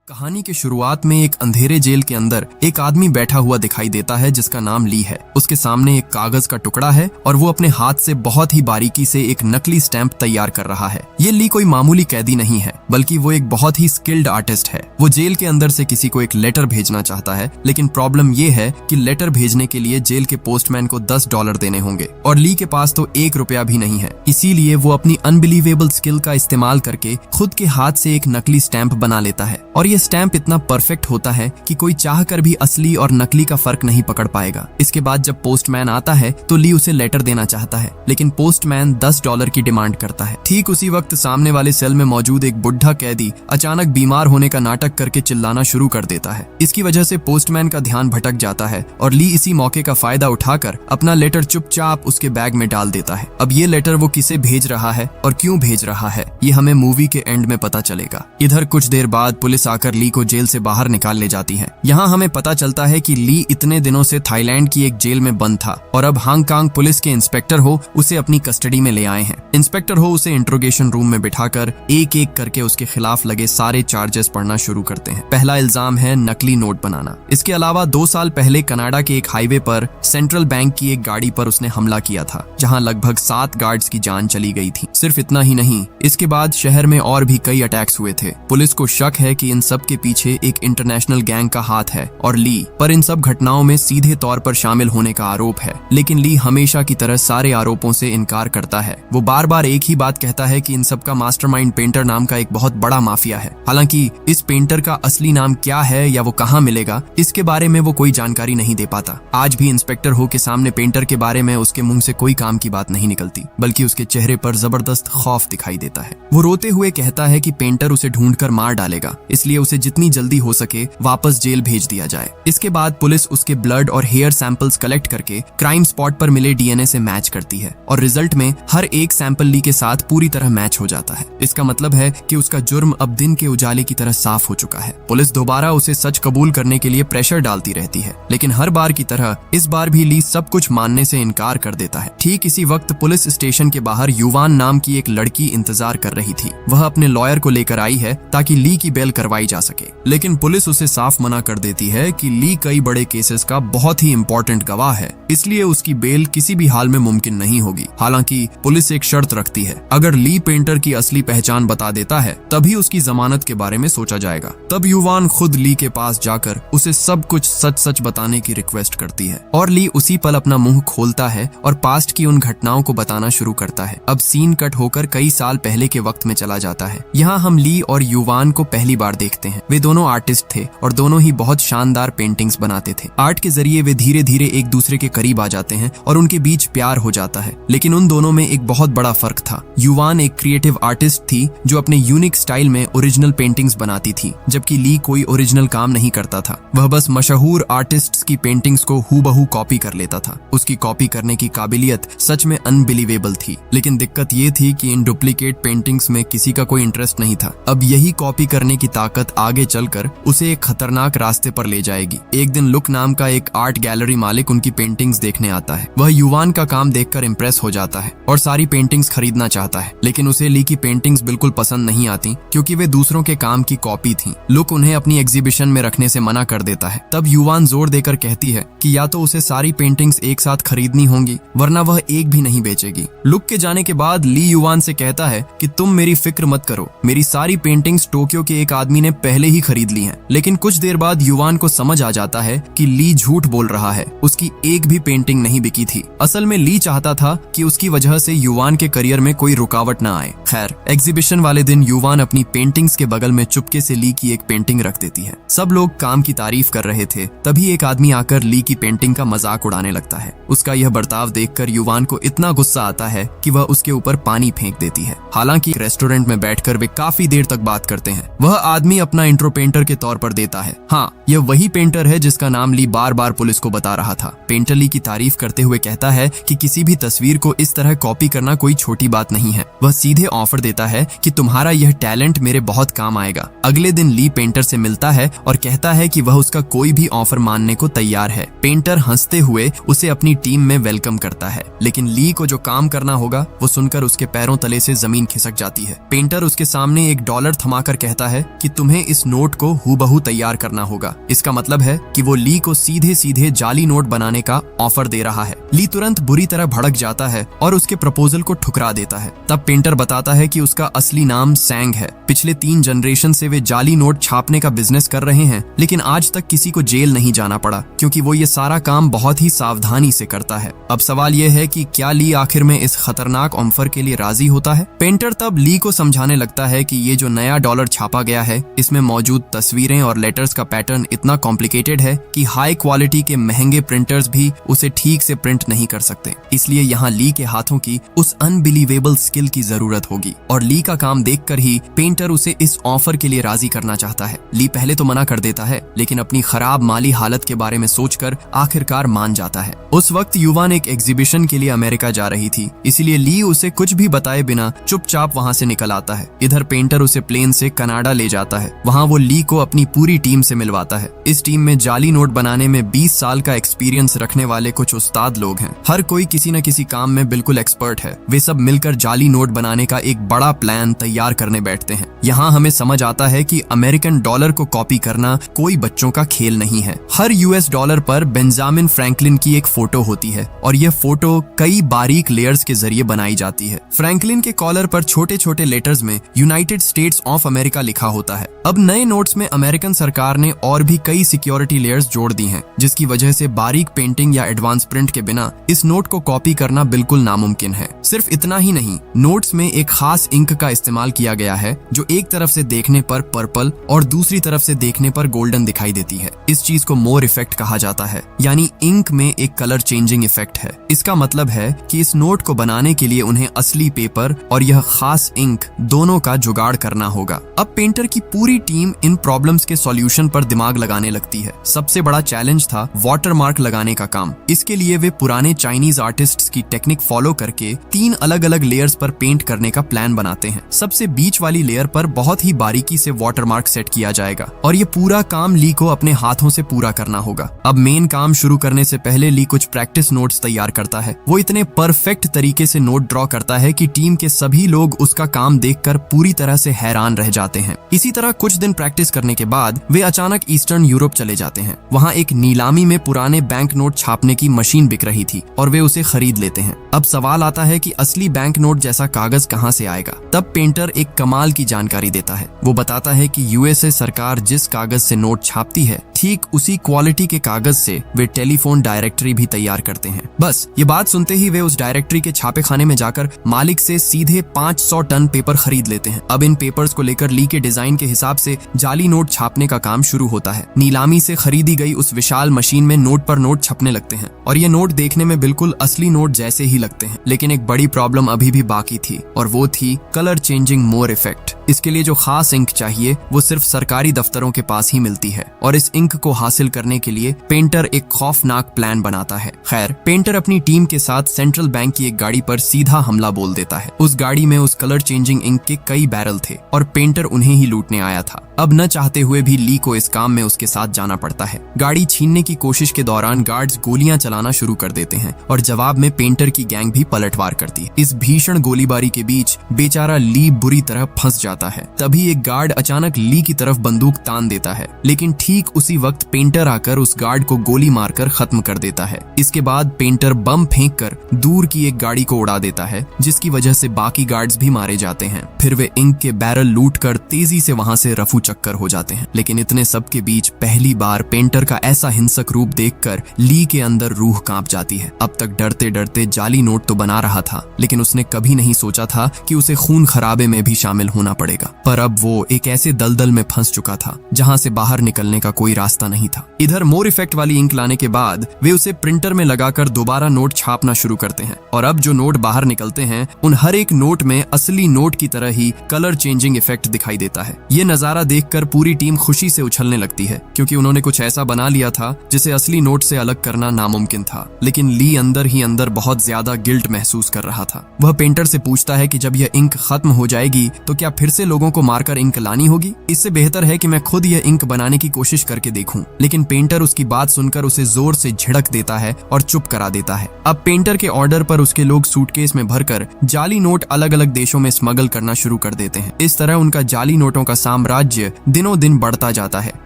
कहानी के शुरुआत में एक अंधेरे जेल के अंदर एक आदमी बैठा हुआ दिखाई देता है जिसका नाम ली है। उसके सामने एक कागज का टुकड़ा है और वो अपने हाथ से बहुत ही बारीकी से एक नकली स्टैंप तैयार कर रहा है। ये ली कोई मामूली कैदी नहीं है, बल्कि वो एक बहुत ही स्किल्ड आर्टिस्ट है। वो जेल के अंदर से किसी को एक लेटर भेजना चाहता है, लेकिन प्रॉब्लम ये है कि लेटर भेजने के लिए जेल के पोस्टमैन को $10 देने होंगे और ली के पास तो $1 भी नहीं है। इसीलिए वो अपनी अनबिलीवेबल स्किल का इस्तेमाल करके खुद के हाथ से एक नकली स्टैंप बना लेता है और ये स्टैंप इतना परफेक्ट होता है कि कोई चाहकर भी असली और नकली का फर्क नहीं पकड़ पाएगा। इसके बाद जब पोस्टमैन आता है तो ली उसे लेटर देना चाहता है, लेकिन पोस्टमैन $10 की डिमांड करता है। ठीक उसी वक्त सामने वाले सेल में मौजूद एक बुढ़ा कैदी अचानक बीमार होने का नाटक करके चिल्लाना शुरू कर देता है। इसकी वजह से पोस्टमैन का ध्यान भटक जाता है और ली इसी मौके का फायदा उठाकर अपना लेटर चुपचाप उसके बैग में डाल देता है। अब ये लेटर वो किसे भेज रहा है और क्यों भेज रहा है, ये हमें मूवी के एंड में पता चलेगा। इधर कुछ देर बाद पुलिस आकर ली को जेल से बाहर निकाल ले जाती है। यहाँ हमें पता चलता है कि ली इतने दिनों से थाईलैंड की एक जेल में बंद था और अब हांगकांग पुलिस के इंस्पेक्टर हो उसे अपनी कस्टडी में ले आए हैं। इंस्पेक्टर हो उसे इंट्रोगेशन रूम में बिठाकर एक एक करके उसके खिलाफ लगे सारे चार्जेस पढ़ना शुरू करते हैं। पहला इल्जाम है नकली नोट बनाना। इसके अलावा 2 साल पहले कनाडा के एक हाईवे पर सेंट्रल बैंक की एक गाड़ी पर उसने हमला किया था, जहाँ लगभग 7 गार्ड्स की जान चली गई थी। सिर्फ इतना ही नहीं, इसके बाद शहर में और भी कई अटैक्स हुए थे। पुलिस को शक है कि इन सब के पीछे एक इंटरनेशनल गैंग का हाथ है और ली पर इन सब घटनाओं में सीधे तौर पर शामिल होने का आरोप है। लेकिन ली हमेशा की तरह सारे आरोपों से इनकार करता है। वो बार बार एक ही बात कहता है कि इन सब का मास्टरमाइंड पेंटर नाम का एक बहुत बड़ा माफिया है। हालांकि इस पेंटर का असली नाम क्या है या वो कहाँ मिलेगा, इसके बारे में वो कोई जानकारी नहीं दे पाता। आज भी इंस्पेक्टर हो के सामने पेंटर के बारे में उसके मुंह से कोई काम की बात नहीं निकलती, बल्कि उसके चेहरे पर जबरदस्त खौफ दिखाई देता है। वो रोते हुए कहता है कि पेंटर उसे ढूंढकर मार डालेगा, इसलिए उसे जितनी जल्दी हो सके वापस जेल भेज दिया जाए। इसके बाद पुलिस उसके ब्लड और हेयर सैंपल्स कलेक्ट करके क्राइम स्पॉट पर मिले डीएनए से मैच करती है और रिजल्ट में हर एक सैंपल ली के साथ पूरी तरह मैच हो जाता है। इसका मतलब है कि उसका जुर्म अब दिन के उजाले की तरह साफ हो चुका है। पुलिस दोबारा उसे सच कबूल करने के लिए प्रेशर डालती रहती है, लेकिन हर बार की तरह इस बार भी ली सब कुछ मानने से इनकार कर देता है। ठीक इसी वक्त पुलिस स्टेशन के बाहर युवान नाम की एक लड़की इंतजार कर रही थी। वह अपने लॉयर को लेकर आई है ताकि ली की बेल करवाई जा सके, लेकिन पुलिस उसे साफ मना कर देती है कि ली कई बड़े केसेस का बहुत ही इंपॉर्टेंट गवाह है, इसलिए उसकी बेल किसी भी हाल में मुमकिन नहीं होगी। हालांकि पुलिस एक शर्त रखती है, अगर ली पेंटर की असली पहचान बता देता है तभी उसकी जमानत के बारे में सोचा जाएगा। तब युवान खुद ली के पास जाकर उसे सब कुछ सच सच बताने की रिक्वेस्ट करती है और ली उसी पल अपना मुंह खोलता है और पास्ट की उन घटनाओं को बताना शुरू करता है। अब सीन कट होकर कई साल पहले के वक्त में चला जाता है। यहाँ हम ली और युवान को पहली बार देखते हैं। वे दोनों आर्टिस्ट थे और दोनों ही बहुत शानदार पेंटिंग्स बनाते थे। आर्ट के जरिए वे धीरे धीरे एक दूसरे के करीब आ जाते हैं और उनके बीच प्यार हो जाता है। लेकिन उन दोनों में एक बहुत बड़ा फर्क था। युवान एक क्रिएटिव आर्टिस्ट थी जो अपने यूनिक स्टाइल में ओरिजिनल पेंटिंग्स बनाती थी, जबकि ली कोई ओरिजिनल काम नहीं करता था। वह बस मशहूर आर्टिस्ट्स की पेंटिंग्स को हूबहू कॉपी कर लेता था। उसकी कॉपी करने की काबिलियत सच में अनबिलीवेबल थी, लेकिन दिक्कत ये थी कि इन डुप्लीकेट पेंटिंग्स में किसी का कोई इंटरेस्ट नहीं था। अब यही कॉपी करने की ताकत आगे चलकर उसे एक खतरनाक रास्ते पर ले जाएगी। एक दिन लुक नाम का एक आर्ट गैलरी मालिक उनकी पेंटिंग्स देखने आता है। वह युवान का काम देखकर इम्प्रेस हो जाता है और सारी पेंटिंग्स खरीदना चाहता है, लेकिन उसे ली की पेंटिंग्स बिल्कुल पसंद नहीं आती क्योंकि वे दूसरों के काम की कॉपी थी। लुक उन्हें अपनी एग्जीबिशन में रखने से मना कर देता है। तब युवान जोर देकर कहती है कि या तो उसे सारी पेंटिंग्स एक साथ खरीदनी होंगी, वरना वह एक भी नहीं बेचेगी। लुक के जाने के बाद ली युवान से कहता है कि तुम मेरी फिक्र मत करो, मेरी सारी पेंटिंग्स टोक्यो के एक आदमी ने पहले ही खरीद ली हैं। लेकिन कुछ देर बाद युवान को समझ आ जाता है कि ली झूठ बोल रहा है, उसकी एक भी पेंटिंग नहीं बिकी थी। असल में ली चाहता था कि उसकी वजह से युवान के करियर में कोई रुकावट न आए। खैर, एग्जीबिशन वाले दिन युवान अपनी पेंटिंग्स के बगल में चुपके से ली की एक पेंटिंग रख देती है। सब लोग काम की तारीफ कर रहे थे, तभी एक आदमी आकर ली की पेंटिंग का मजाक उड़ाने लगता है। उसका यह बर्ताव देखकर युवान को इतना गुस्सा आता है कि वह उसके ऊपर पानी फेंक देती है। हालांकि रेस्टोरेंट में बैठकर वे काफी देर तक बात करते हैं। वह आदमी अपना इंट्रो पेंटर के तौर पर देता है। हाँ, यह वही पेंटर है जिसका नाम ली बार बार पुलिस को बता रहा था। पेंटर ली की तारीफ करते हुए कहता है कि किसी भी तस्वीर को इस तरह कॉपी करना कोई छोटी बात नहीं है। वह सीधे ऑफर देता है कि तुम्हारा यह टैलेंट मेरे बहुत काम आएगा। अगले दिन ली पेंटर से मिलता है और कहता है कि वह उसका कोई भी ऑफर मानने को तैयार है। पेंटर हंसते हुए उसे अपनी टीम में वेलकम करता है, लेकिन ली को जो काम करना होगा वो सुनकर उसके पैरों तले से जमीन खिसक जाती है। पेंटर उसके सामने $1 थमाकर कहता है कि तुम्हें उन्हें इस नोट को हूबहू तैयार करना होगा। इसका मतलब है कि वो ली को सीधे सीधे जाली नोट बनाने का ऑफर दे रहा है। ली तुरंत बुरी तरह भड़क जाता है और उसके प्रपोजल को ठुकरा देता है। तब पेंटर बताता है कि उसका असली नाम सैंग है। पिछले 3 जनरेशन से वे जाली नोट छापने का बिजनेस कर रहे हैं, लेकिन आज तक किसी को जेल नहीं जाना पड़ा क्योंकि वो ये सारा काम बहुत ही सावधानी से करता है। अब सवाल ये है कि क्या ली आखिर में इस खतरनाक ऑफर के लिए राजी होता है? पेंटर तब ली को समझाने लगता है कि ये जो नया डॉलर छापा गया है, इसमें मौजूद तस्वीरें और लेटर्स का पैटर्न इतना कॉम्प्लिकेटेड है कि हाई क्वालिटी के महंगे प्रिंटर्स भी उसे ठीक से प्रिंट नहीं कर सकते। इसलिए यहाँ ली के हाथों की उस अनबिलीवेबल स्किल की जरूरत होगी और ली का काम देखकर ही पेंटर उसे इस ऑफर के लिए राजी करना चाहता है। ली पहले तो मना कर देता है, लेकिन अपनी खराब माली हालत के बारे में सोचकर आखिरकार मान जाता है। उस वक्त युवान एक एग्जीबिशन के लिए अमेरिका जा रही थी, इसीलिए ली उसे कुछ भी बताए बिना चुपचाप वहाँ से निकल आता है। इधर पेंटर उसे प्लेन से कनाडा ले जाता है। वहाँ वो ली को अपनी पूरी टीम से मिलवाता है। इस टीम में जाली नोट बनाने में 20 साल का एक्सपीरियंस रखने वाले कुछ उस्ताद लोग हैं। हर कोई किसी न किसी काम में बिल्कुल एक्सपर्ट है। वे सब मिलकर जाली नोट बनाने का एक बड़ा प्लान तैयार करने बैठते हैं। यहाँ हमें समझ आता है कि अमेरिकन डॉलर को कॉपी करना कोई बच्चों का खेल नहीं है। हर यूएस डॉलर पर बेंजामिन फ्रैंकलिन की एक फोटो होती है और यह फोटो कई बारीक लेयर्स के जरिए बनाई जाती है। फ्रैंकलिन के कॉलर पर छोटे छोटे लेटर्स में यूनाइटेड स्टेट्स ऑफ अमेरिका लिखा होता है। अब नए नोट्स में अमेरिकन सरकार ने और भी कई सिक्योरिटी लेयर्स जोड़ दी हैं, जिसकी वजह से बारीक पेंटिंग या एडवांस प्रिंट के बिना इस नोट को कॉपी करना बिल्कुल नामुमकिन है। सिर्फ इतना ही नहीं, नोट्स में एक खास इंक का इस्तेमाल किया गया है जो एक तरफ से देखने पर पर्पल और दूसरी तरफ से देखने पर गोल्डन दिखाई देती है। इस चीज को मोर इफेक्ट कहा जाता है, यानी इंक में एक कलर चेंजिंग इफेक्ट है। इसका मतलब है कि इस नोट को बनाने के लिए उन्हें असली पेपर और यह खास इंक दोनों का जुगाड़ करना होगा। अब पेंटर की पूरी टीम इन प्रॉब्लम्स के सॉल्यूशन पर दिमाग लगाने लगती है। सबसे बड़ा चैलेंज था वाटरमार्क लगाने का काम। इसके लिए वे पुराने चाइनीज आर्टिस्ट्स की टेक्निक फॉलो करके 3 अलग अलग लेयर्स पर पेंट करने का प्लान बनाते हैं। सबसे बीच वाली लेयर पर बहुत ही बारीकी से वाटरमार्क सेट किया जाएगा और ये पूरा काम ली को अपने हाथों से पूरा करना होगा। अब मेन काम शुरू करने से पहले ली कुछ प्रैक्टिस नोट्स तैयार करता है। वो इतने परफेक्ट तरीके से नोट ड्रॉ करता है कि टीम के सभी लोग उसका काम देखकर पूरी तरह से हैरान रह जाते हैं। इसी तरह कुछ दिन प्रैक्टिस करने के बाद वे अचानक ईस्टर्न यूरोप चले जाते हैं। वहाँ एक नीलामी में पुराने बैंक नोट छापने की मशीन बिक रही थी और वे उसे खरीद लेते हैं। अब सवाल आता है कि असली बैंक नोट जैसा कागज कहाँ से आएगा। तब पेंटर एक कमाल की जानकारी देता है। वो बताता है कि यूएसए सरकार जिस कागज से नोट छापती है, ठीक उसी क्वालिटी के कागज से वे टेलीफोन डायरेक्टरी भी तैयार करते हैं। बस ये बात सुनते ही वे उस डायरेक्टरी के छापे खाने में जाकर मालिक से सीधे 500 टन पेपर खरीद लेते हैं। अब इन पेपर्स को लेकर ली के डिजाइन के हिसाब से जाली नोट छापने का काम शुरू होता है। नीलामी से खरीदी गई उस विशाल मशीन में नोट पर नोट छपने लगते हैं और ये नोट देखने में बिल्कुल असली नोट जैसे ही लगते हैं। लेकिन एक बड़ी प्रॉब्लम अभी भी बाकी थी और वो थी कलर चेंजिंग मोर इफेक्ट। इसके लिए जो खास इंक चाहिए वो सिर्फ सरकारी दफ्तरों के पास ही मिलती है और इस इंक को हासिल करने के लिए पेंटर एक खौफनाक प्लान बनाता है। खैर, पेंटर अपनी टीम के साथ सेंट्रल बैंक की एक गाड़ी पर सीधा हमला बोल देता है। उस गाड़ी में उस कलर चेंजिंग इंक के कई बैरल थे और पेंटर उन्हें ही लूटने आया था। अब न चाहते हुए भी ली को इस काम में उसके साथ जाना पड़ता है। गाड़ी छीनने की कोशिश के दौरान गार्ड्स गोलियां चलाना शुरू कर देते हैं और जवाब में पेंटर की गैंग भी पलटवार करती है। इस भीषण गोलीबारी के बीच बेचारा ली बुरी तरह फंस जाता है। तभी एक गार्ड अचानक ली की तरफ बंदूक तान देता है, लेकिन ठीक उसी वक्त पेंटर आकर उस गार्ड को गोली मारकर खत्म कर देता है। इसके बाद पेंटर बम फेंककर दूर की एक गाड़ी को उड़ा देता है, जिसकी वजह से बाकी गार्ड्स भी मारे जाते हैं। फिर वे इंक के बैरल लूटकर तेजी से वहां से रफू चक्कर हो जाते हैं। लेकिन इतने सब के बीच पहली बार पेंटर का ऐसा हिंसक रूप देखकर ली के अंदर रूह कांप जाती है। अब तक डरते डरते जाली नोट तो बना रहा था, लेकिन उसने कभी नहीं सोचा था कि उसे खून खराबे में भी शामिल होना पड़ेगा। पर अब वो एक ऐसे दलदल में फंस चुका था जहां से बाहर निकलने का कोई रास्ता नहीं था। इधर मोर इफेक्ट वाली इंक लाने के बाद वे उसे प्रिंटर में लगाकर दोबारा नोट छापना शुरू करते हैं और अब जो नोट बाहर निकलते हैं उन हर एक नोट में असली नोट की तरह ही कलर चेंजिंग इफेक्ट दिखाई देता है। ये नजारा देखकर पूरी टीम खुशी से उछलने लगती है, क्योंकि उन्होंने कुछ ऐसा बना लिया था जिसे असली नोट से अलग करना नामुमकिन था। लेकिन ली अंदर ही अंदर बहुत ज्यादा गिल्ट महसूस कर रहा था। वह पेंटर से पूछता है कि जब यह इंक खत्म हो जाएगी तो क्या फिर से लोगों को मारकर इंक लानी होगी? इससे बेहतर है कि मैं खुद यह इंक बनाने की कोशिश करके देखूं। लेकिन पेंटर उसकी बात सुनकर उसे जोर से झिड़क देता है और चुप करा देता है। अब पेंटर के ऑर्डर पर उसके लोग सूटकेस में भरकर जाली नोट अलग अलग देशों में स्मगल करना शुरू कर देते हैं। इस तरह उनका जाली नोटों का साम्राज्य साम्राज्य दिनों दिन बढ़ता जाता है,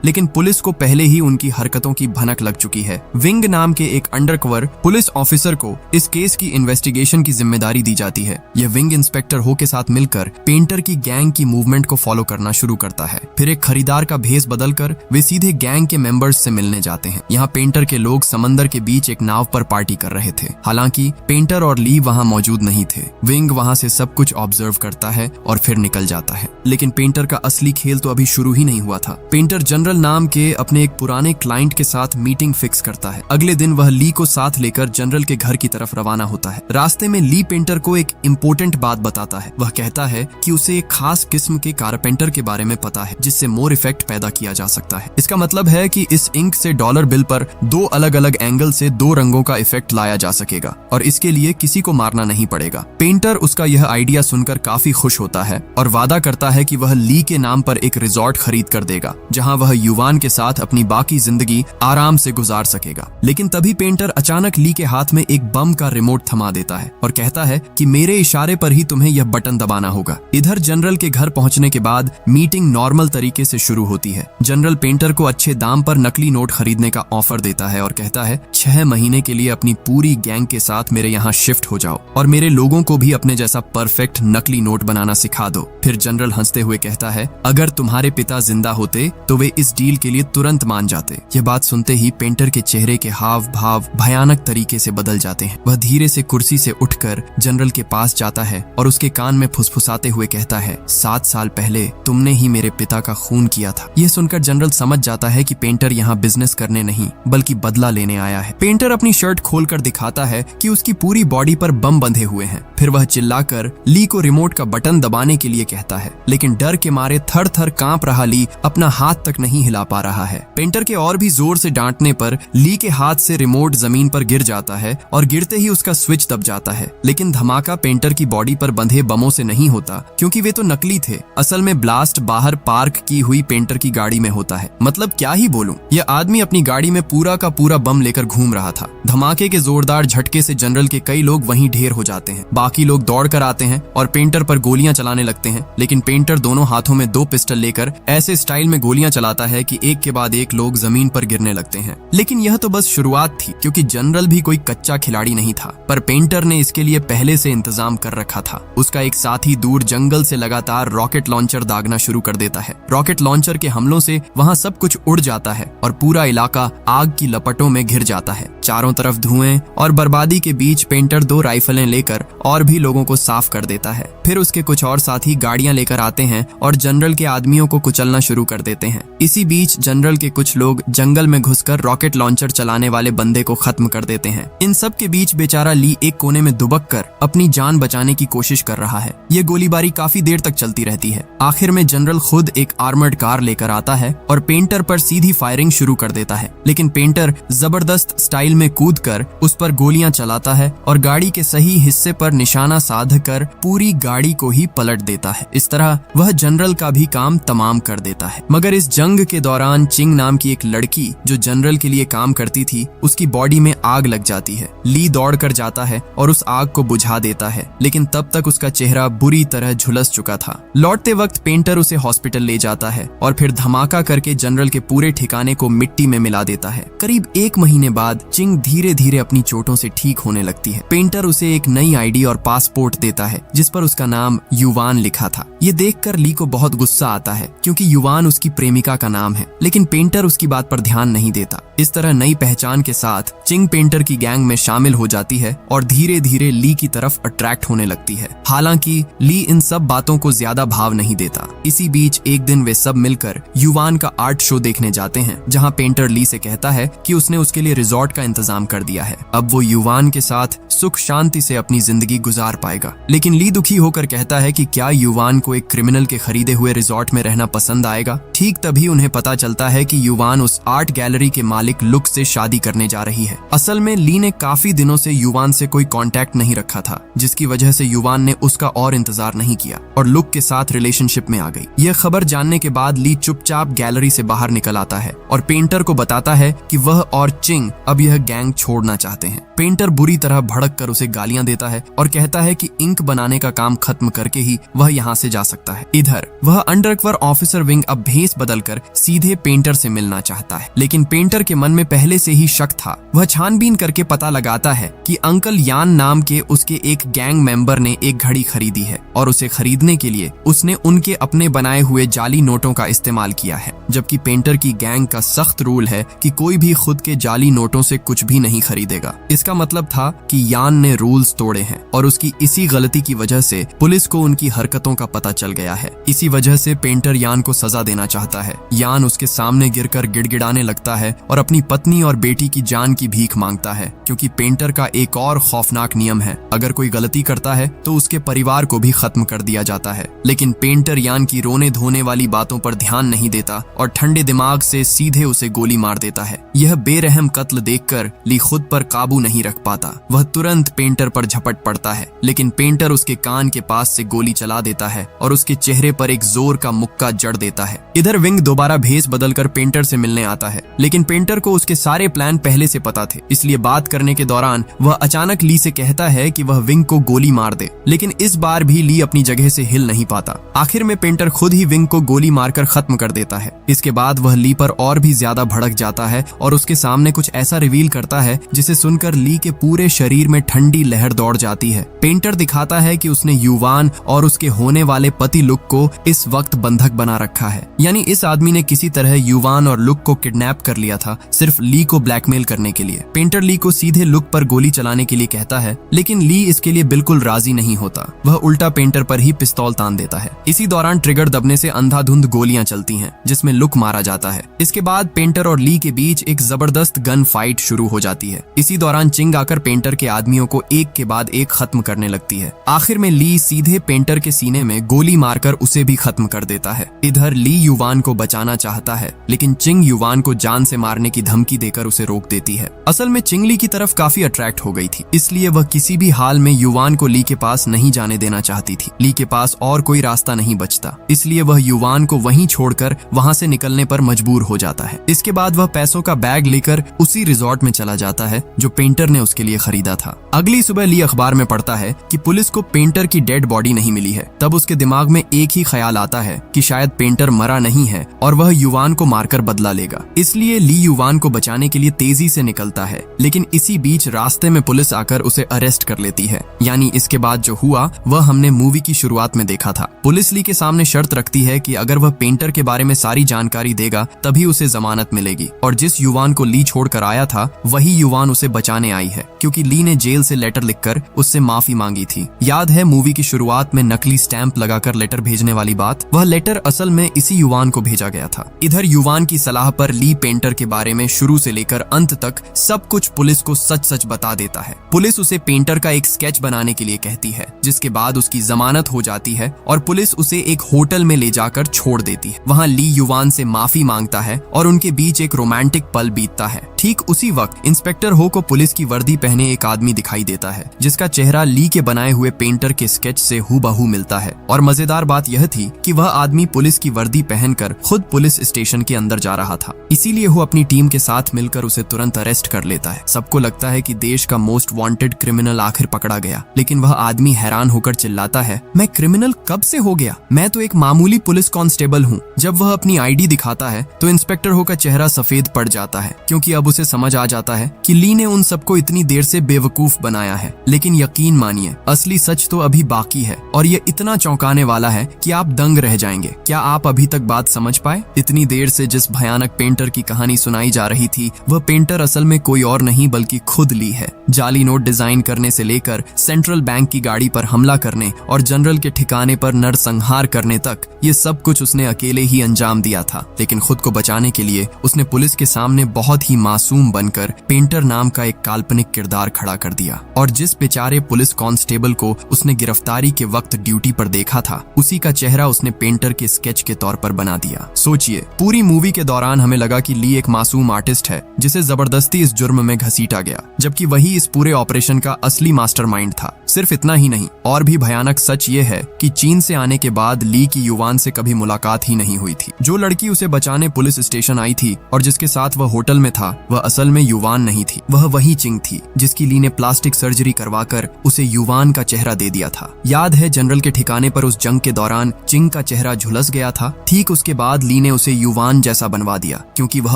लेकिन पुलिस को पहले ही उनकी हरकतों की भनक लग चुकी है। विंग नाम के एक अंडरकवर पुलिस ऑफिसर को इस केस की इन्वेस्टिगेशन की जिम्मेदारी दी जाती है। यह विंग इंस्पेक्टर हो के साथ मिलकर पेंटर की गैंग की मूवमेंट को फॉलो करना शुरू करता है। फिर एक खरीदार का भेस बदलकर वे सीधे गैंग के मेंबर्स से मिलने जाते हैं। यहाँ पेंटर के लोग समंदर के बीच एक नाव पर पार्टी कर रहे थे। हालांकि पेंटर और ली वहाँ मौजूद नहीं थे। विंग वहाँ से सब कुछ ऑब्जर्व करता है और फिर निकल जाता है। लेकिन पेंटर का असली खेल तो अभी शुरू ही नहीं हुआ था। पेंटर जनरल नाम के अपने एक पुराने क्लाइंट के साथ मीटिंग फिक्स करता है। अगले दिन वह ली को साथ लेकर जनरल के घर की तरफ रवाना होता है। रास्ते में ली पेंटर को एक इम्पोर्टेंट बात बताता है। वह कहता है कि उसे एक खास किस्म के कारपेंटर के बारे में पता है जिससे मोर इफेक्ट पैदा किया जा सकता है। इसका मतलब है कि इस इंक से डॉलर बिल पर दो अलग अलग एंगल से दो रंगों का इफेक्ट लाया जा सकेगा और इसके लिए किसी को मारना नहीं पड़ेगा। पेंटर उसका यह आइडिया सुनकर काफी खुश होता है और वादा करता है कि वह ली के नाम पर एक रिजॉर्ट खरीद कर देगा जहां वह युवान के साथ अपनी बाकी जिंदगी आराम से गुजार सकेगा। लेकिन तभी पेंटर अचानक ली के हाथ में एक बम का रिमोट थमा देता है और कहता है कि मेरे इशारे पर ही तुम्हें यह बटन दबाना होगा। इधर जनरल के घर पहुंचने के बाद मीटिंग नॉर्मल तरीके से शुरू होती है। जनरल पेंटर को अच्छे दाम पर नकली नोट खरीदने का ऑफर देता है और कहता है 6 महीने के लिए अपनी पूरी गैंग के साथ मेरे यहाँ शिफ्ट हो जाओ और मेरे लोगों को भी अपने जैसा परफेक्ट नकली नोट बनाना सिखा दो। फिर जनरल हंसते हुए कहता है अगर तुम्हारे पिता जिंदा होते तो वे इस डील के लिए तुरंत मान जाते। यह बात सुनते ही पेंटर के चेहरे के हाव भाव भयानक तरीके से बदल जाते हैं। वह धीरे से कुर्सी से उठकर जनरल के पास जाता है और उसके कान में फुसफुसाते हुए कहता है 7 साल पहले तुमने ही मेरे पिता का खून किया था। यह सुनकर जनरल समझ जाता है कि पेंटर यहाँ बिजनेस करने नहीं बल्कि बदला लेने आया है। पेंटर अपनी शर्ट खोलकर दिखाता है कि उसकी पूरी बॉडी पर बम बंधे हुए हैं। फिर वह चिल्लाकर ली को रिमोट का बटन दबाने के लिए कहता है, लेकिन डर के मारे थर थर कांप रहा ली अपना हाथ तक नहीं हिला पा रहा है। पेंटर के और भी जोर से डांटने पर ली के हाथ से रिमोट जमीन पर गिर जाता है और गिरते ही उसका स्विच दब जाता है। लेकिन धमाका पेंटर की बॉडी पर बंधे बमों से नहीं होता क्योंकि वे तो नकली थे। असल में ब्लास्ट बाहर पार्क की हुई पेंटर की गाड़ी में होता है। मतलब क्या ही बोलूं, यह आदमी अपनी गाड़ी में पूरा का पूरा बम लेकर घूम रहा था। धमाके के जोरदार झटके से जनरल के कई लोग वहीं ढेर हो जाते हैं। बाकी लोग दौड़ कर आते हैं और पेंटर पर गोलियां चलाने लगते हैं। लेकिन पेंटर दोनों हाथों में 2 पिस्टल लेकर ऐसे स्टाइल में गोलियां चलाता है कि एक के बाद एक लोग जमीन पर गिरने लगते हैं। लेकिन यह तो बस शुरुआत थी क्योंकि जनरल भी कोई कच्चा खिलाड़ी नहीं था, पर पेंटर ने इसके लिए पहले से इंतजाम कर रखा था। उसका एक साथी दूर जंगल से लगातार रॉकेट लॉन्चर दागना शुरू कर देता है। रॉकेट लॉन्चर के हमलों से वहां सब कुछ उड़ जाता है और पूरा इलाका आग की लपटों में घिर जाता है। चारों तरफ धुएं और बर्बादी के बीच पेंटर 2 राइफलें लेकर और भी लोगों को साफ कर देता है। फिर उसके कुछ और साथी गाड़ियां लेकर आते हैं और जनरल के आदमियों को कुचलना शुरू कर देते हैं। इसी बीच जनरल के कुछ लोग जंगल में घुसकर रॉकेट लॉन्चर चलाने वाले बंदे को खत्म कर देते हैं। इन सब के बीच बेचारा ली एक कोने में दुबक कर अपनी जान बचाने की कोशिश कर रहा है। ये गोलीबारी काफी देर तक चलती रहती है। आखिर में जनरल खुद एक आर्मर्ड कार लेकर आता है और पेंटर पर सीधी फायरिंग शुरू कर देता है। लेकिन पेंटर जबरदस्त स्टाइल में कूदकर उस पर गोलियां चलाता है और गाड़ी के सही हिस्से पर निशाना साध कर पूरी गाड़ी को ही पलट देता है। इस तरह वह जनरल का भी काम तमाम कर देता है। मगर इस जंग के दौरान चिंग नाम की एक लड़की जो जनरल के लिए काम करती थी, उसकी बॉडी में आग लग जाती है। ली दौड़ कर जाता है और उस आग को बुझा देता है, लेकिन तब तक उसका चेहरा बुरी तरह झुलस चुका था। लौटते वक्त पेंटर उसे हॉस्पिटल ले जाता है और फिर धमाका करके जनरल के पूरे ठिकाने को मिट्टी में मिला देता है। करीब 1 महीने बाद चिंग धीरे धीरे अपनी चोटों से ठीक होने लगती है। पेंटर उसे एक नई आईडी और पासपोर्ट देता है जिस पर उसका नाम युवान लिखा था। ये देखकर ली को बहुत गुस्सा आता है क्योंकि युवान उसकी प्रेमिका का नाम है, लेकिन पेंटर उसकी बात पर ध्यान नहीं देता। इस तरह नई पहचान के साथ चिंग पेंटर की गैंग में शामिल हो जाती है और धीरे धीरे ली की तरफ अट्रैक्ट होने लगती है। हालांकि ली इन सब बातों को ज्यादा भाव नहीं देता। इसी बीच एक दिन वे सब मिलकर युवान का आर्ट शो देखने जाते हैं, जहां पेंटर ली से कहता है कि उसने उसके लिए रिजॉर्ट का इंतजाम कर दिया है। अब वो युवान के साथ सुख शांति से अपनी जिंदगी गुजार पाएगा। लेकिन ली दुखी होकर कहता है कि क्या युवान को एक क्रिमिनल के खरीदे हुए रिजॉर्ट में रहना पसंद आएगा। ठीक तभी उन्हें पता चलता है कि युवान उस आर्ट गैलरी के मालिक मालिक लुक से शादी करने जा रही है। असल में ली ने काफी दिनों से युवान से कोई कांटेक्ट नहीं रखा था, जिसकी वजह से युवान ने उसका और इंतजार नहीं किया और लुक के साथ रिलेशनशिप में आ गई। यह खबर जानने के बाद ली चुपचाप गैलरी से बाहर निकल आता है और पेंटर को बताता है कि वह और चिंग अब यह गैंग छोड़ना चाहते हैं। पेंटर बुरी तरह भड़क कर उसे गालियां देता है और कहता है कि इंक बनाने का काम खत्म करके ही वह यहाँ से जा सकता है। इधर वह अंडरकवर ऑफिसर विंग अब भेस बदलकर सीधे पेंटर से मिलना चाहता है, लेकिन पेंटर के मन में पहले से ही शक था। वह छानबीन करके पता लगाता है कि अंकल यान नाम के उसके एक गैंग मेंबर ने एक घड़ी खरीदी है और उसे खरीदने के लिए उसने उनके अपने बनाए हुए जाली नोटों का इस्तेमाल किया है, जबकि पेंटर की गैंग का सख्त रूल है कि कोई भी खुद के जाली नोटों से कुछ भी नहीं खरीदेगा। इसका मतलब था कि यान ने रूल्स तोड़े हैं और उसकी इसी गलती की वजह से पुलिस को उनकी हरकतों का पता चल गया है। इसी वजह से पेंटर यान को सजा देना चाहता है। यान उसके सामने गिरकर गिड़गिड़ाने लगता है और अपनी पत्नी और बेटी की जान की भीख मांगता है, क्योंकि पेंटर का एक और खौफनाक नियम है, अगर कोई गलती करता है तो उसके परिवार को भी खत्म कर दिया जाता है। लेकिन पेंटर यान की रोने धोने वाली बातों पर ध्यान नहीं देता और ठंडे दिमाग से सीधे उसे गोली मार देता है। यह बेरहम कत्ल देखकर ली खुद पर काबू नहीं रख पाता। वह तुरंत पेंटर पर झपट पड़ता है, लेकिन पेंटर उसके कान के पास से गोली चला देता है और उसके चेहरे पर एक जोर का मुक्का जड़ देता है। इधर विंग दोबारा भेस बदलकर पेंटर से मिलने आता है, लेकिन पेंटर को उसके सारे प्लान पहले से पता थे, इसलिए बात करने के दौरान वह अचानक ली से कहता है कि वह विंग को गोली मार दे, लेकिन इस बार भी ली अपनी जगह से हिल नहीं पाता। आखिर में पेंटर खुद ही विंग को गोली मारकर खत्म कर देता है। इसके बाद वह ली पर और भी ज्यादा भड़क जाता है और उसके सामने कुछ ऐसा रिवील करता है जिसे सुनकर ली के पूरे शरीर में ठंडी लहर दौड़ जाती है। पेंटर दिखाता है कि उसने युवान और उसके होने वाले पति लुक को इस वक्त बंधक बना रखा है, यानी इस आदमी ने किसी तरह युवान और लुक को किडनैप कर लिया था, सिर्फ ली को ब्लैकमेल करने के लिए। पेंटर ली को सीधे लुक पर गोली चलाने के लिए कहता है, लेकिन ली इसके लिए बिल्कुल राजी नहीं होता। वह उल्टा पेंटर पर ही पिस्तौल तान देता है। इसी दौरान ट्रिगर दबने से अंधाधुंध गोलियां चलती हैं, जिसमें लुक मारा जाता है। इसके बाद पेंटर और ली के बीच एक जबरदस्त गन फाइट शुरू हो जाती है। इसी दौरान चिंग आकर पेंटर के आदमियों को एक के बाद एक खत्म करने लगती है। आखिर में ली सीधे पेंटर के सीने में गोली मारकर उसे भी खत्म कर देता है। इधर ली युवान को बचाना चाहता है, लेकिन चिंग युवान को जान से मारने की धमकी देकर उसे रोक देती है। असल में चिंग ली की तरफ काफी अट्रैक्ट हो गई थी, इसलिए वह किसी भी हाल में युवान को ली के पास नहीं जाने देना चाहती थी। ली के पास और कोई रास्ता नहीं बचता, इसलिए वह युवान को वहीं छोड़कर वहां से निकलने पर मजबूर हो जाता है। इसके बाद वह पैसों का बैग लेकर उसी रिजॉर्ट में चला जाता है जो पेंटर ने उसके लिए खरीदा था। अगली सुबह ली अखबार में पढ़ता है कि पुलिस को पेंटर की डेड बॉडी नहीं मिली है। तब उसके दिमाग में एक ही ख्याल आता है कि शायद पेंटर मरा नहीं है और वह युवान को मारकर बदला लेगा। इसलिए ली युवान को बचाने के लिए तेजी से निकलता है, लेकिन इसी बीच रास्ते में पुलिस आकर उसे अरेस्ट कर लेती है। यानी इसके बाद जो हुआ वह हमने मूवी की शुरुआत में देखा था। पुलिस ली के सामने शर्त रखती है कि अगर वह पेंटर के बारे में सारी जानकारी देगा तभी उसे जमानत मिलेगी, और जिस युवान को ली छोड़कर आया था वही युवान उसे बचाने आई है, क्योंकि ली ने जेल से लेटर लिखकर उससे माफी मांगी थी। याद है मूवी की शुरुआत में नकली स्टैंप लगाकर लेटर भेजने वाली बात? वह लेटर असल में इसी युवान को भेजा गया था। इधर युवान की सलाह पर ली पेंटर के बारे में शुरू से लेकर अंत तक सब कुछ पुलिस को सच सच बता देता है। पुलिस उसे पेंटर का एक स्केच बनाने के लिए कहती है, जिसके बाद उसकी जमानत हो जाती है और पुलिस उसे एक होटल में ले जाकर छोड़ देती है। वहाँ ली युवान से माफी मांगता है और उनके बीच एक रोमांटिक पल बीतता है। ठीक उसी वक्त इंस्पेक्टर हो को पुलिस की वर्दी पहने एक आदमी दिखाई देता है, जिसका चेहरा ली के बनाए हुए पेंटर के स्केच से हूबहू मिलता है। और मजेदार बात यह थी कि वह आदमी पुलिस की वर्दी पहनकर खुद पुलिस स्टेशन के अंदर जा रहा था, इसीलिए वो अपनी टीम के साथ मिलकर उसे तुरंत अरेस्ट कर लेता है। सबको लगता है कि देश का मोस्ट वांटेड क्रिमिनल आखिर पकड़ा गया, लेकिन वह आदमी हैरान होकर चिल्लाता है, मैं क्रिमिनल कब से हो गया? मैं तो एक मामूली पुलिस कांस्टेबल हूँ। जब वह अपनी आईडी दिखाता है तो इंस्पेक्टर हो का चेहरा सफेद पड़ जाता है, क्योंकि अब उसे समझ आ जाता है कि ली ने उन सबको इतनी देर से बेवकूफ बनाया है। लेकिन यकीन मानिए, असली सच तो अभी बाकी है और ये इतना चौंकाने वाला है कि आप दंग रह जाएंगे। क्या आप अभी तक बात समझ पाए? इतनी देर से जिस भयानक पेंटर की कहानी सुनाई जा रही थी, वह पेंटर असल में कोई और नहीं बल्कि खुद ली है, जाली नोट डिजाइन करने से लेकर सेंट्रल बैंक की गाड़ी पर हमला करने और जनरल के ठिकाने पर नरसंहार करने तक ये सब कुछ उसने अकेले ही अंजाम दिया था। लेकिन खुद को बचाने के लिए उसने पुलिस के सामने बहुत ही मासूम बनकर पेंटर नाम का एक काल्पनिक किरदार खड़ा कर दिया और जिस बेचारे पुलिस कांस्टेबल को उसने गिरफ्तारी के वक्त ड्यूटी पर देखा था उसी का चेहरा उसने पेंटर के स्केच के तौर पर बना दिया। सोचिए, पूरी मूवी के दौरान हमें लगा कि ली एक मासूम आर्टिस्ट है जिसे जबरदस्ती इस जुर्म में घसीटा गया, जबकि वही इस पूरे ऑपरेशन का असली मास्टरमाइंड था। सिर्फ इतना ही नहीं, और भी भयानक सच ये है कि चीन से आने के बाद ली की युवान से कभी मुलाकात ही नहीं हुई थी। जो लड़की उसे बचाने पुलिस स्टेशन आई थी और जिसके साथ वह होटल में था, वह असल में युवान नहीं थी, वह वही चिंग थी जिसकी ली ने प्लास्टिक सर्जरी करवाकर उसे युवान का चेहरा दे दिया था। याद है, जनरल के ठिकाने पर उस जंग के दौरान चिंग का चेहरा झुलस गया था। ठीक उसके बाद ली ने उसे युवान जैसा बनवा दिया, क्योंकि वह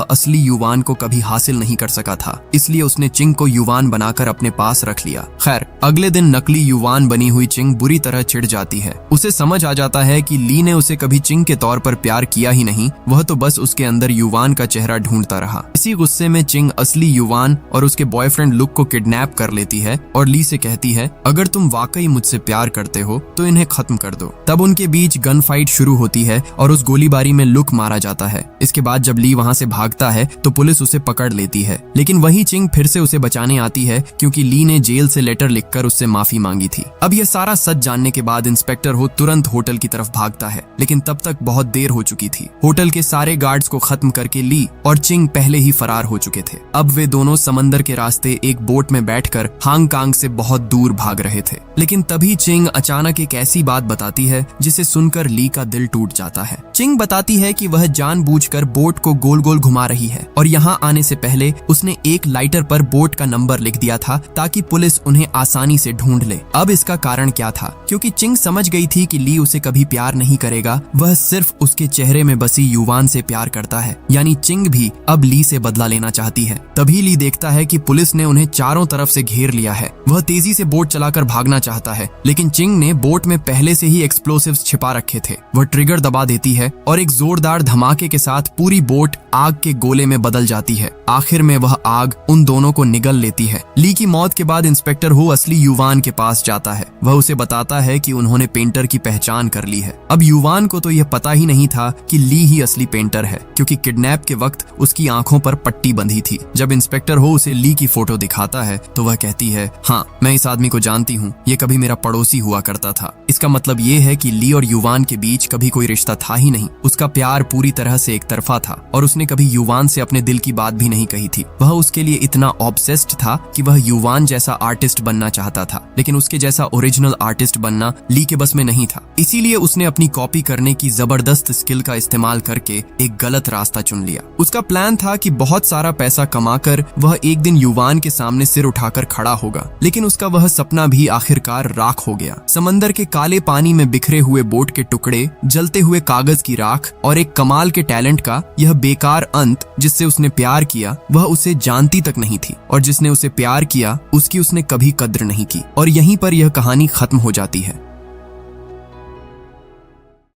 असली युवान को कभी हासिल नहीं कर सका था, इसलिए उसने चिंग को युवान बनाकर अपने पास रख लिया। खैर, अगले दिन नकली युवान बनी हुई चिंग बुरी तरह चिढ़ जाती है। उसे समझ आ जाता है कि ली ने उसे कभी चिंग के तौर पर प्यार किया ही नहीं, वह तो बस उसके अंदर युवान का चेहरा ढूंढता रहा। इसी गुस्से में चिंग असली युवान और उसके बॉयफ्रेंड लुक को किडनैप कर लेती है और ली से कहती है, अगर तुम वाकई मुझसे प्यार करते हो तो इन्हें खत्म कर दो। तब उनके बीच गन फाइट शुरू होती है और उस गोलीबारी में लुक मारा जाता है। इसके बाद जब ली वहां से भागता है तो पुलिस उसे पकड़ लेती है, लेकिन वही चिंग फिर से उसे बचाने आती है क्योंकि ली ने जेल से लेटर लिखकर उससे माफी मांगी थी। अब यह सारा सच जानने के बाद इंस्पेक्टर हो तुरंत होटल की तरफ भागता है, लेकिन तब तक बहुत देर हो चुकी थी। होटल के सारे गार्ड्स को खत्म करके ली और चिंग पहले ही फरार हो चुके थे। अब वे दोनों समंदर के रास्ते एक बोट में बैठकर हांगकांग से बहुत दूर भाग रहे थे। लेकिन तभी चिंग अचानक एक ऐसी बात बताती है जिसे सुनकर ली का दिल टूट जाता है। चिंग बताती है कि वह जानबूझकर बोट को गोल गोल घुमा रही है और यहाँ आने से पहले उसने एक लाइटर पर बोट का नंबर लिख दिया था ताकि पुलिस उन्हें आसानी से ढूंढ ले। अब इसका कारण क्या था? क्योंकि चिंग समझ गई थी कि ली उसे कभी प्यार नहीं करेगा, वह सिर्फ उसके चेहरे में बसी युवान से प्यार करता है। यानी चिंग भी अब ली से बदला लेना चाहती है। तभी ली देखता है कि पुलिस ने उन्हें चारों तरफ से घेर लिया है। वह तेजी से बोट चलाकर भागना चाहता है, लेकिन चिंग ने बोट में पहले से ही एक्सप्लोसिव्स छिपा रखे थे। वह ट्रिगर दबा देती है और एक जोरदार धमाके के साथ पूरी बोट आग के गोले में बदल जाती है। आखिर में वह आग उन दोनों को निगल लेती है। ली की मौत के बाद इंस्पेक्टर हो असली युवान के पास जाता है। वह उसे बताता है कि उन्होंने पेंटर की पहचान कर ली है। अब युवान को तो यह पता ही नहीं था कि ली ही असली पेंटर है, क्योंकि किडनैप के वक्त उसकी आंखों पर पट्टी बंधी थी। जब इंस्पेक्टर हो उसे ली की फोटो दिखाता है तो वह कहती है, हाँ, मैं इस आदमी को जानती हूँ, ये कभी मेरा पड़ोसी हुआ करता था। इसका मतलब ये है कि ली और युवान के बीच कभी कोई रिश्ता था ही नहीं। उसका प्यार पूरी तरह से एक तरफा था और उसने कभी युवान से अपने दिल की बात भी नहीं कही थी। वह उसके लिए इतना ऑब्सेस्ड था कि वह युवान जैसा आर्टिस्ट बनना चाहता था, लेकिन उसके जैसा ओरिजिनल आर्टिस्ट बनना ली के बस में नहीं था। इसीलिए उसने अपनी कॉपी करने की जबरदस्त स्किल का इस्तेमाल करके एक गलत रास्ता चुन लिया। उसका प्लान था कि बहुत सारा पैसा कमाकर वह एक दिन युवान के सामने सिर उठाकर खड़ा होगा, लेकिन उसका वह सपना भी आखिरकार राख हो गया। समंदर के काले पानी में बिखरे हुए बोट के टुकड़े, जलते हुए कागज की राख और एक कमाल के टैलेंट का यह बेकार अंत जिससे उसने प्यार किया, वह उसे जानती तक नहीं थी, और जिसने उसे प्यार किया उसकी उसने कभी कद्र नहीं की। और यहीं पर यह कहानी खत्म हो जाती है।